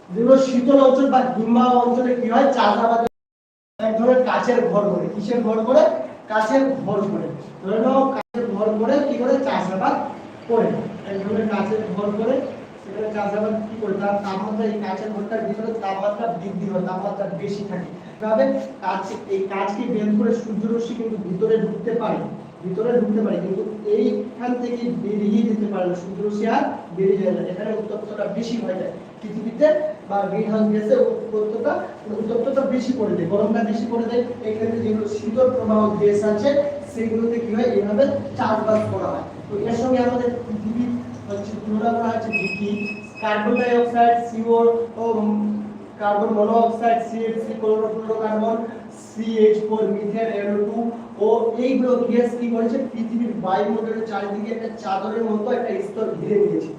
যেগুলো শীতল অঞ্চল বা হিমবাহ অঞ্চলে কি হয়, চাষাবাদ এক ধরনের কাচের ঘর করে, কিসের ঘর করে, কাচের ঘর করে, ধরে নাও কাচের ঘর করে কি করে চাষাবাদ করে, এক ধরনের কাচের ঘর করে সেখানে চাষাবাদ কি করে, তার তাপমাত্রা এই কাচের ঘরটার ভিতরে তাপমাত্রা বৃদ্ধি হয়, তাপমাত্রা বেশি থাকে, তবে কাচ এই কাচকে বের করে সূর্যরশ্মি কিন্তু ভিতরে ঢুকতে পারে, ভিতরে ঢুকতে পারে, কিন্তু এইখান থেকে বেরিয়ে যেতে পারে না, সূর্যরশ্মি আর বেরিয়ে যায় না, এখানে উত্তপ্ততা বেশি হয়ে যায় পৃথিবীতে, বা গ্রিন হাউস গ্যাসে উত্তপ্ততা বেশি করে দেয়, গরমটা বেশি করে দেয়। এখানে যেগুলো শীতল প্রবাহ গ্যাস আছে সেগুলোতে কি হয়, এইভাবে চাষবাস করা হয়। তো এর সঙ্গে আমাদের পৃথিবী হচ্ছে তুলনা করা হচ্ছে কি, কার্বন ডাই অক্সাইড, CO ও carbon monoxide, CFC, chlorofluorocarbon, CH4, methane, NO2 ও এইগুলো গ্যাস কি করেছে, পৃথিবীর বায়ুমণ্ডলের চারিদিকে একটা চাদরের মতো একটা স্তর ঘিরে নিয়েছে।